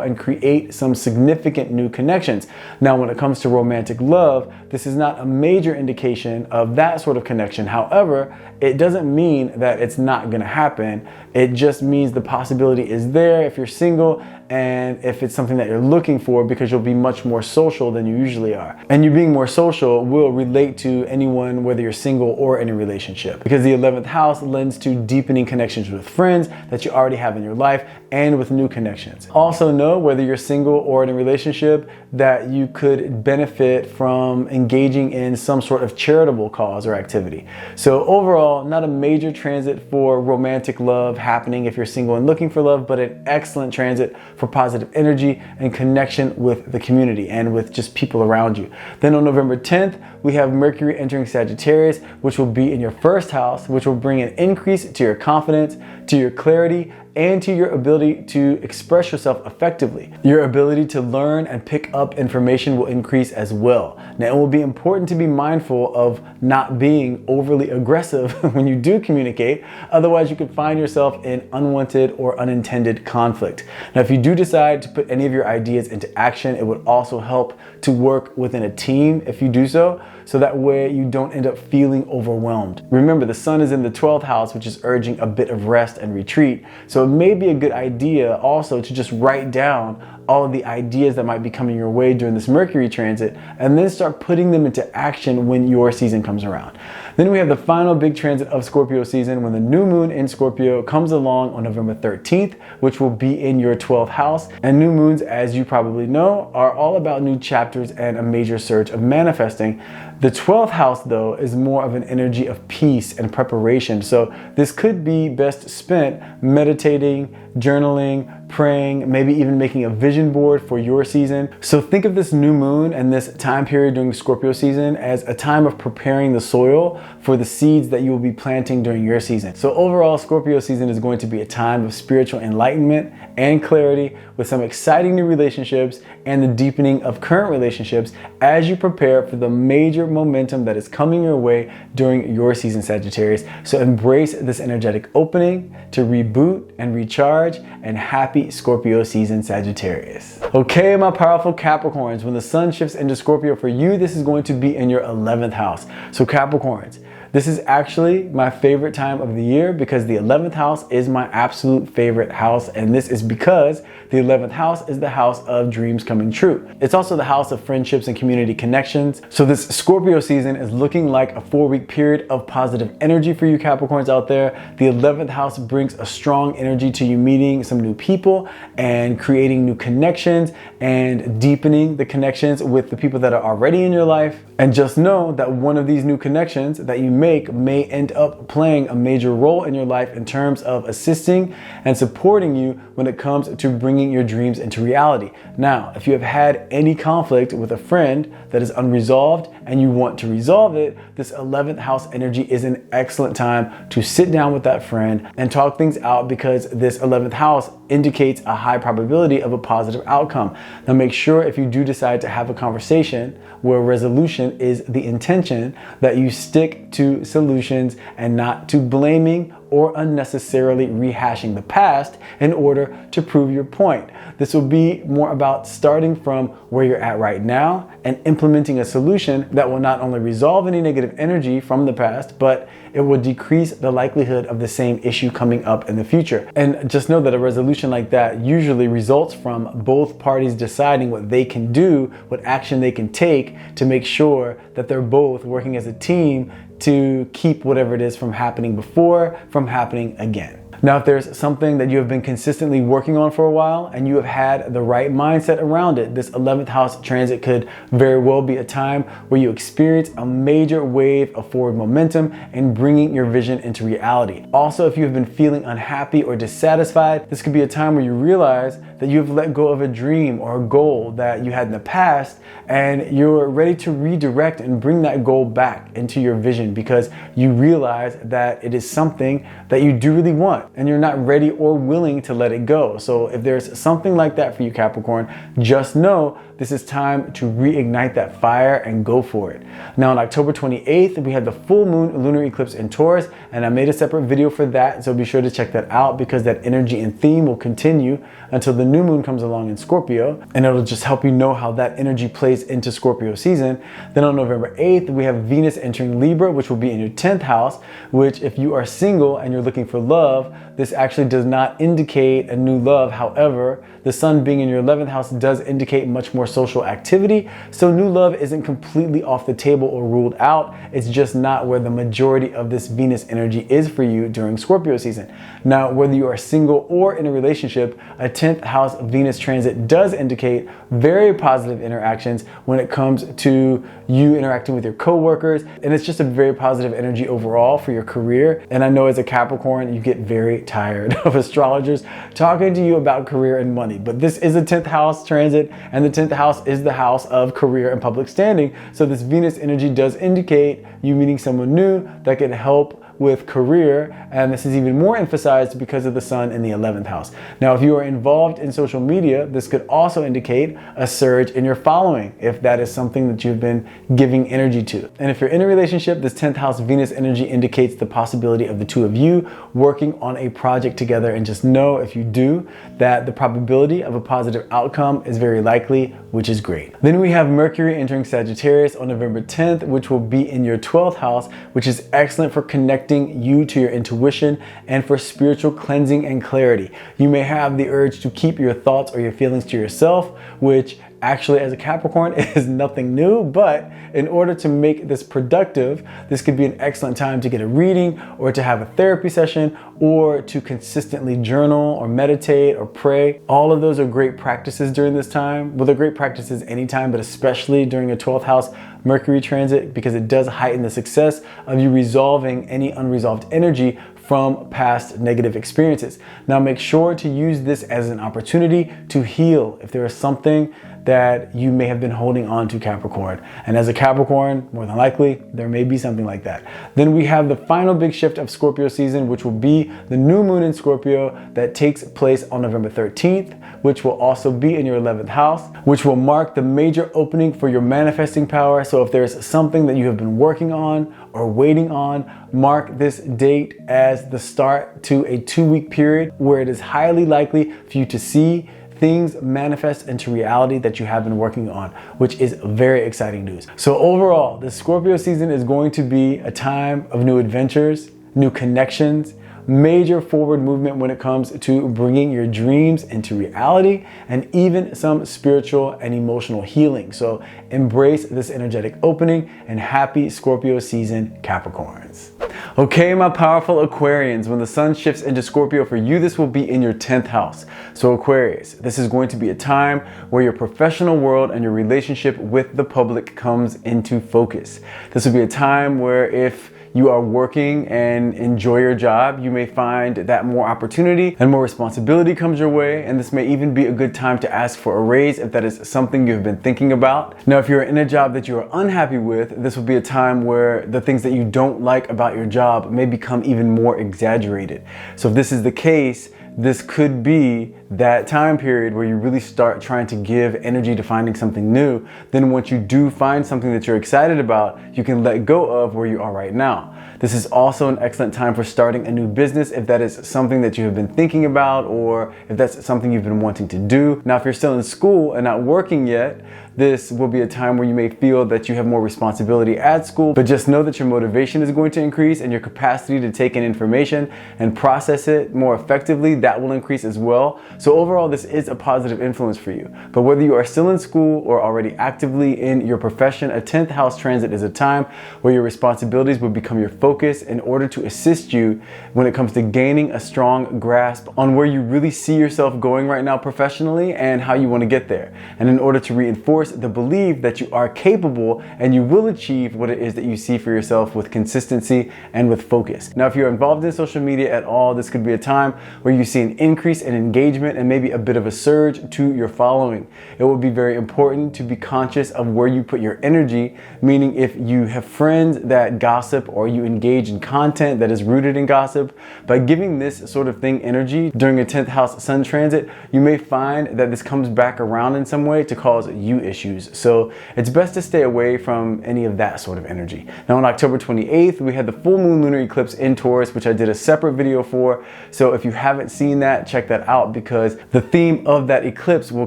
and create some significant new connections. Now, when it comes to romantic love, this is not a major indication of that sort of connection. However, it doesn't mean that it's not going to happen. It just means the possibility is there if you're single, and if it's something that you're looking for, because you'll be much more social than you usually are. And you being more social will relate to anyone, whether you're single or in a relationship, because the 11th house lends to deepening connections with friends that you already have in your life and with new connections. Also know, whether you're single or in a relationship, that you could benefit from engaging in some sort of charitable cause or activity. So overall, not a major transit for romantic love happening if you're single and looking for love, but an excellent transit for positive energy and connection with the community and with just people around you. Then on November 10th, we have Mercury entering Sagittarius, which will be in your first house, which will bring an increase to your confidence, to your clarity, and to your ability to express yourself effectively. Your ability to learn and pick up information will increase as well. Now, it will be important to be mindful of not being overly aggressive when you do communicate. Otherwise, you could find yourself in unwanted or unintended conflict. Now, if you do decide to put any of your ideas into action, it would also help to work within a team if you do so that way you don't end up feeling overwhelmed. Remember, the sun is in the 12th house, which is urging a bit of rest and retreat. So it may be a good idea also to just write down all of the ideas that might be coming your way during this Mercury transit, and then start putting them into action when your season comes around. Then we have the final big transit of Scorpio season, when the new moon in Scorpio comes along on November 13th, which will be in your 12th house. And new moons, as you probably know, are all about new chapters and a major surge of manifesting. The 12th house, though, is more of an energy of peace and preparation. So this could be best spent meditating, journaling, praying, maybe even making a vision board for your season. So think of this new moon and this time period during Scorpio season as a time of preparing the soil for the seeds that you will be planting during your season. So overall, Scorpio season is going to be a time of spiritual enlightenment and clarity, with some exciting new relationships and the deepening of current relationships as you prepare for the major momentum that is coming your way during your season, Sagittarius. So embrace this energetic opening to reboot and recharge, and happy Scorpio season, Sagittarius. Okay, my powerful Capricorns, when the sun shifts into Scorpio for you, this is going to be in your 11th house. So Capricorns, this is actually my favorite time of the year, because the 11th house is my absolute favorite house. And this is because the 11th house is the house of dreams coming true. It's also the house of friendships and community connections. So this Scorpio season is looking like a 4-week period of positive energy for you Capricorns out there. The 11th house brings a strong energy to you meeting some new people and creating new connections and deepening the connections with the people that are already in your life. And just know that one of these new connections that you make may end up playing a major role in your life in terms of assisting and supporting you when it comes to bringing your dreams into reality. Now, if you have had any conflict with a friend that is unresolved and you want to resolve it, this 11th house energy is an excellent time to sit down with that friend and talk things out, because this 11th house indicates a high probability of a positive outcome. Now, make sure if you do decide to have a conversation where resolution is the intention, that you stick to solutions and not to blaming or unnecessarily rehashing the past in order to prove your point. This will be more about starting from where you're at right now and implementing a solution that will not only resolve any negative energy from the past, but it will decrease the likelihood of the same issue coming up in the future. And just know that a resolution like that usually results from both parties deciding what they can do, what action they can take to make sure that they're both working as a team to keep whatever it is from happening before from happening again. Now, if there's something that you have been consistently working on for a while and you have had the right mindset around it, this 11th house transit could very well be a time where you experience a major wave of forward momentum in bringing your vision into reality. Also, if you have been feeling unhappy or dissatisfied, this could be a time where you realize that you have let go of a dream or a goal that you had in the past, and you're ready to redirect and bring that goal back into your vision, because you realize that it is something that you do really want and you're not ready or willing to let it go. So if there's something like that for you Capricorn, just know this is time to reignite that fire and go for it. Now on October 28th, we had the full moon lunar eclipse in Taurus, and I made a separate video for that, so be sure to check that out because that energy and theme will continue until the new moon comes along in Scorpio, and it'll just help you know how that energy plays into Scorpio season. Then on November 8th, we have Venus entering Libra, which will be in your 10th house, which if you are single and you're looking for love, this actually does not indicate a new love. However, the sun being in your 11th house does indicate much more social activity. So new love isn't completely off the table or ruled out. It's just not where the majority of this Venus energy is for you during Scorpio season. Now, whether you are single or in a relationship, a 10th house Venus transit does indicate very positive interactions when it comes to you interacting with your coworkers. And it's just a very positive energy overall for your career. And I know as a Capricorn, you get very tired of astrologers talking to you about career and money. But this is a 10th house transit, and the 10th house is the house of career and public standing. So this Venus energy does indicate you meeting someone new that can help with career, and this is even more emphasized because of the sun in the 11th house. Now, if you are involved in social media, this could also indicate a surge in your following, if that is something that you've been giving energy to. And if you're in a relationship, this 10th house Venus energy indicates the possibility of the two of you working on a project together, and just know if you do that the probability of a positive outcome is very likely, which is great. Then we have Mercury entering Sagittarius on November 10th, which will be in your 12th house, which is excellent for connecting you to your intuition and for spiritual cleansing and clarity. You may have the urge to keep your thoughts or your feelings to yourself, which actually as a Capricorn is nothing new, but in order to make this productive, this could be an excellent time to get a reading or to have a therapy session or to consistently journal or meditate or pray. All of those are great practices during this time. Well, they're great practices anytime, but especially during a 12th house Mercury transit, because it does heighten the success of you resolving any unresolved energy from past negative experiences. Now make sure to use this as an opportunity to heal if there is something that you may have been holding on to, Capricorn. And as a Capricorn, more than likely, there may be something like that. Then we have the final big shift of Scorpio season, which will be the new moon in Scorpio that takes place on November 13th, which will also be in your 11th house, which will mark the major opening for your manifesting power. So if there's something that you have been working on or waiting on, mark this date as the start to a 2-week period where it is highly likely for you to see things manifest into reality that you have been working on, which is very exciting news. So overall, the Scorpio season is going to be a time of new adventures, new connections, major forward movement when it comes to bringing your dreams into reality, and even some spiritual and emotional healing. So embrace this energetic opening, and happy Scorpio season, Capricorns. Okay, my powerful Aquarians, when the sun shifts into Scorpio for you, this will be in your 10th house. So Aquarius, this is going to be a time where your professional world and your relationship with the public comes into focus. This will be a time where if you are working and enjoy your job, you may find that more opportunity and more responsibility comes your way, and this may even be a good time to ask for a raise if that is something you've been thinking about. Now, if you're in a job that you are unhappy with, this will be a time where the things that you don't like about your job may become even more exaggerated. So if this is the case, this could be that time period where you really start trying to give energy to finding something new. Then once you do find something that you're excited about, you can let go of where you are right now. This is also an excellent time for starting a new business if that is something that you have been thinking about, or if that's something you've been wanting to do. Now, if you're still in school and not working yet, this will be a time where you may feel that you have more responsibility at school, but just know that your motivation is going to increase and your capacity to take in information and process it more effectively, that will increase as well. So overall, this is a positive influence for you. But whether you are still in school or already actively in your profession, a 10th house transit is a time where your responsibilities will become your focus in order to assist you when it comes to gaining a strong grasp on where you really see yourself going right now professionally and how you want to get there. And in order to reinforce the belief that you are capable and you will achieve what it is that you see for yourself with consistency and with focus. Now, if you're involved in social media at all, this could be a time where you see an increase in engagement engagement and maybe a bit of a surge to your following. It will be very important to be conscious of where you put your energy, meaning if you have friends that gossip or you engage in content that is rooted in gossip, by giving this sort of thing energy during a 10th house sun transit, you may find that this comes back around in some way to cause you issues. So it's best to stay away from any of that sort of energy. Now on October 28th, we had the full moon lunar eclipse in Taurus, which I did a separate video for. So if you haven't seen that, check that out, because the theme of that eclipse will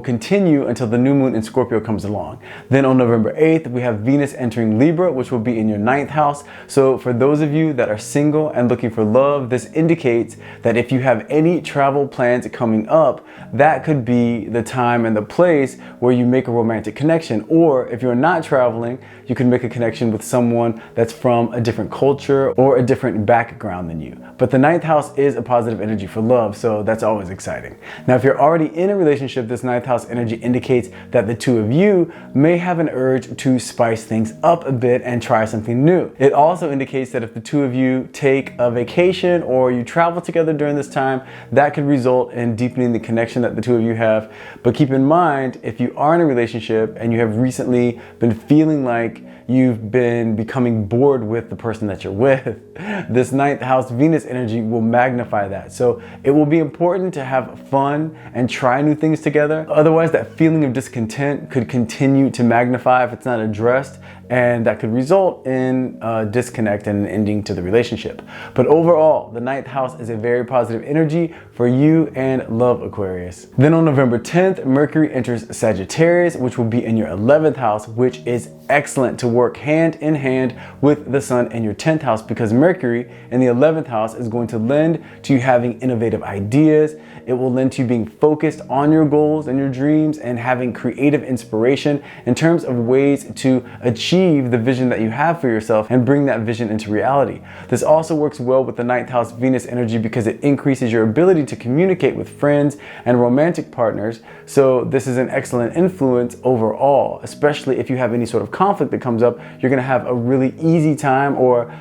continue until the new moon in Scorpio comes along. Then on November 8th, we have Venus entering Libra, which will be in your 9th house. So for those of you that are single and looking for love, this indicates that if you have any travel plans coming up, that could be the time and the place where you make a romantic connection. Or if you're not traveling, you can make a connection with someone that's from a different culture or a different background than you. But the 9th house is a positive energy for love, so that's always exciting. Now, if you're already in a relationship, this 9th house energy indicates that the two of you may have an urge to spice things up a bit and try something new. It also indicates that if the two of you take a vacation or you travel together during this time, that could result in deepening the connection that the two of you have. But keep in mind, if you are in a relationship and you have recently been feeling like you've been becoming bored with the person that you're with, this 9th house Venus energy will magnify that. So it will be important to have fun and try new things together. Otherwise, that feeling of discontent could continue to magnify if it's not addressed, and that could result in a disconnect and an ending to the relationship. But overall, the 9th house is a very positive energy for you and love, Aquarius. Then on November 10th, Mercury enters Sagittarius, which will be in your 11th house, which is excellent to work hand in hand with the sun in your 10th house, because Mercury in the 11th house is going to lend to you having innovative ideas. It will lend to you being focused on your goals and your dreams and having creative inspiration in terms of ways to achieve the vision that you have for yourself and bring that vision into reality. This also works well with the 9th house Venus energy because it increases your ability to communicate with friends and romantic partners. So this is an excellent influence overall, especially if you have any sort of conflict that comes up. You're going to have a really easy time or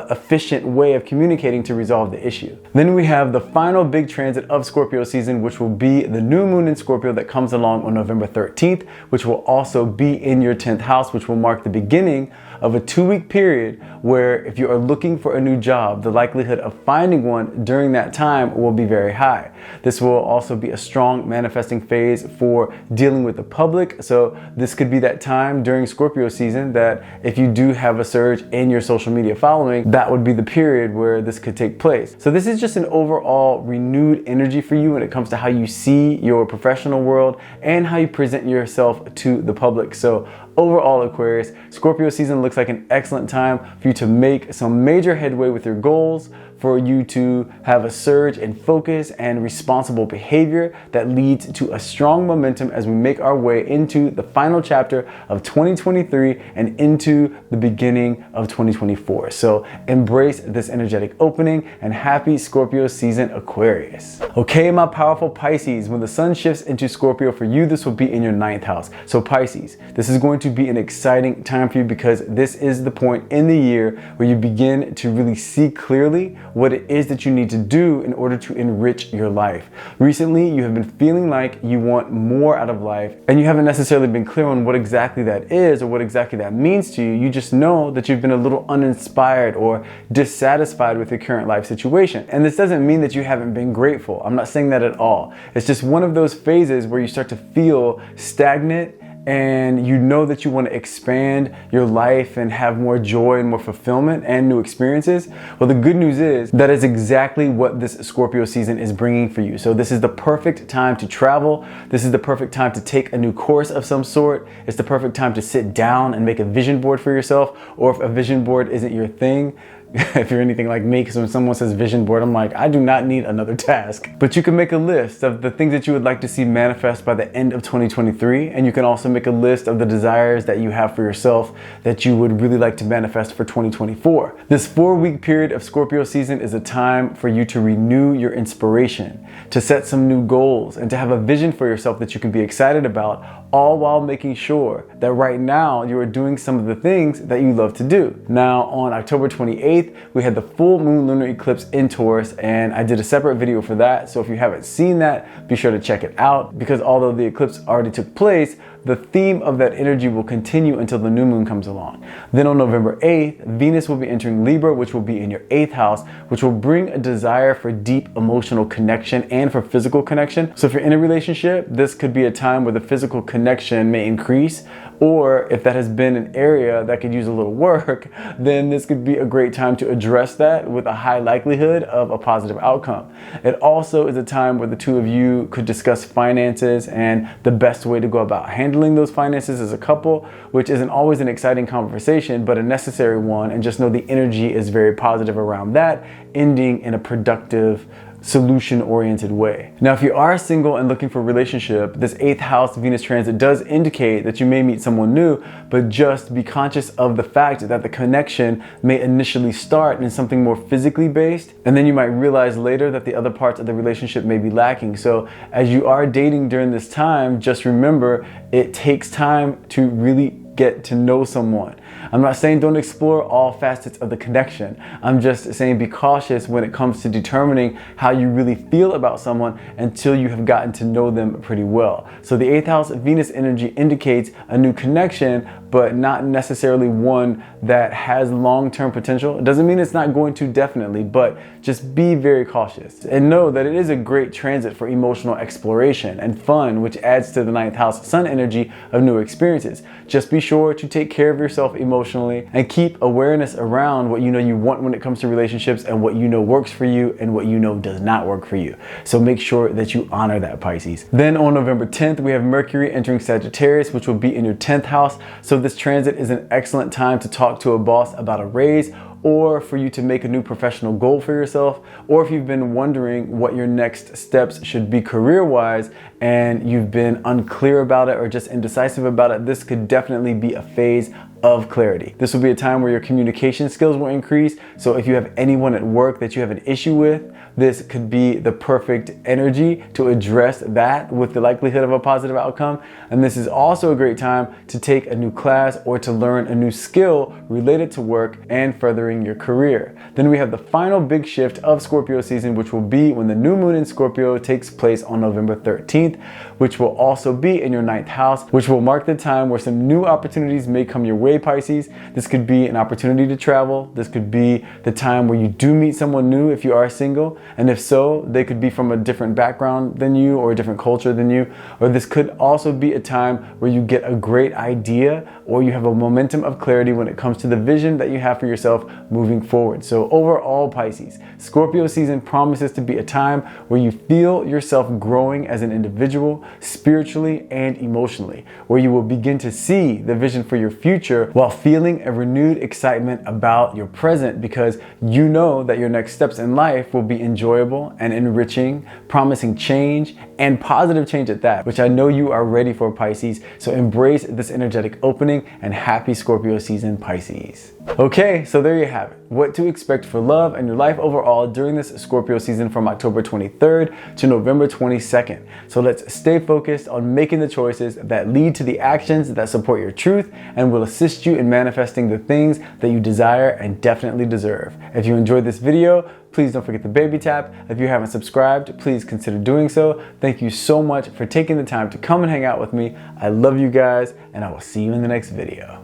efficient way of communicating to resolve the issue. Then we have the final big transit of Scorpio season, which will be the new moon in Scorpio that comes along on November 13th, which will also be in your 10th house, which will mark the beginning of a 2-week period where if you are looking for a new job, the likelihood of finding one during that time will be very high. This will also be a strong manifesting phase for dealing with the public. So this could be that time during Scorpio season that if you do have a surge in your social media following, that would be the period where this could take place. So this is just an overall renewed energy for you when it comes to how you see your professional world and how you present yourself to the public. So overall, Aquarius, Scorpio season looks like an excellent time for you to make some major headway with your goals, for you to have a surge in focus and responsible behavior that leads to a strong momentum as we make our way into the final chapter of 2023 and into the beginning of 2024. So embrace this energetic opening and happy Scorpio season, Aquarius. Okay, my powerful Pisces, when the sun shifts into Scorpio for you, this will be in your 9th house. So Pisces, this is going to be an exciting time for you because this is the point in the year where you begin to really see clearly what it is that you need to do in order to enrich your life. Recently, you have been feeling like you want more out of life and you haven't necessarily been clear on what exactly that is or what exactly that means to you. You just know that you've been a little uninspired or dissatisfied with your current life situation. And this doesn't mean that you haven't been grateful. I'm not saying that at all. It's just one of those phases where you start to feel stagnant and you know that you want to expand your life and have more joy and more fulfillment and new experiences. Well, the good news is that is exactly what this Scorpio season is bringing for you. So this is the perfect time to travel. This is the perfect time to take a new course of some sort. It's the perfect time to sit down and make a vision board for yourself. Or if a vision board isn't your thing, if you're anything like me, because when someone says vision board, I'm like, I do not need another task. But you can make a list of the things that you would like to see manifest by the end of 2023. And you can also make a list of the desires that you have for yourself that you would really like to manifest for 2024. This 4-week period of Scorpio season is a time for you to renew your inspiration, to set some new goals, and to have a vision for yourself that you can be excited about, all while making sure that right now you are doing some of the things that you love to do. Now, on October 28th, we had the full moon lunar eclipse in Taurus, and I did a separate video for that. So if you haven't seen that, be sure to check it out, because although the eclipse already took place, the theme of that energy will continue until the new moon comes along. Then on November 8th, Venus will be entering Libra, which will be in your 8th house, which will bring a desire for deep emotional connection and for physical connection. So if you're in a relationship, this could be a time where the physical connection may increase, or if that has been an area that could use a little work, then this could be a great time to address that with a high likelihood of a positive outcome. It also is a time where the two of you could discuss finances and the best way to go about handling those finances as a couple, which isn't always an exciting conversation, but a necessary one. And just know the energy is very positive around that, ending in a productive, solution-oriented way. Now, if you are single and looking for a relationship, this 8th house Venus transit does indicate that you may meet someone new, but just be conscious of the fact that the connection may initially start in something more physically based, and then you might realize later that the other parts of the relationship may be lacking. So as you are dating during this time, just remember it takes time to really get to know someone. I'm not saying don't explore all facets of the connection. I'm just saying be cautious when it comes to determining how you really feel about someone until you have gotten to know them pretty well. So the 8th house Venus energy indicates a new connection, but not necessarily one that has long-term potential. It doesn't mean it's not going to, definitely, but just be very cautious and know that it is a great transit for emotional exploration and fun, which adds to the 9th house sun energy of new experiences. Just be sure to take care of yourself emotionally and keep awareness around what you know you want when it comes to relationships and what you know works for you and what you know does not work for you. So make sure that you honor that, Pisces. Then on November 10th, we have Mercury entering Sagittarius, which will be in your 10th house. So this transit is an excellent time to talk to a boss about a raise, or for you to make a new professional goal for yourself, or if you've been wondering what your next steps should be career-wise and you've been unclear about it or just indecisive about it, this could definitely be a phase of clarity. This will be a time where your communication skills will increase. So if you have anyone at work that you have an issue with, this could be the perfect energy to address that with the likelihood of a positive outcome. And this is also a great time to take a new class or to learn a new skill related to work and furthering your career. Then we have the final big shift of Scorpio season, which will be when the new moon in Scorpio takes place on November 13th, which will also be in your 9th house, which will mark the time where some new opportunities may come your way, Pisces. This could be an opportunity to travel. This could be the time where you do meet someone new if you are single. And if so, they could be from a different background than you or a different culture than you. Or this could also be a time where you get a great idea or you have a momentum of clarity when it comes to the vision that you have for yourself moving forward. So overall, Pisces, Scorpio season promises to be a time where you feel yourself growing as an individual, spiritually and emotionally, where you will begin to see the vision for your future while feeling a renewed excitement about your present, because you know that your next steps in life will be enjoyable and enriching, promising change and positive change at that, which I know you are ready for, Pisces. So embrace this energetic opening and happy Scorpio season, Pisces. Okay, so there you have it. What to expect for love and your life overall during this Scorpio season from October 23rd to November 22nd. So let's stay focused on making the choices that lead to the actions that support your truth and will assist you in manifesting the things that you desire and definitely deserve. If you enjoyed this video, please don't forget the baby tap. If you haven't subscribed, please consider doing so. Thank you so much for taking the time to come and hang out with me. I love you guys, and I will see you in the next video.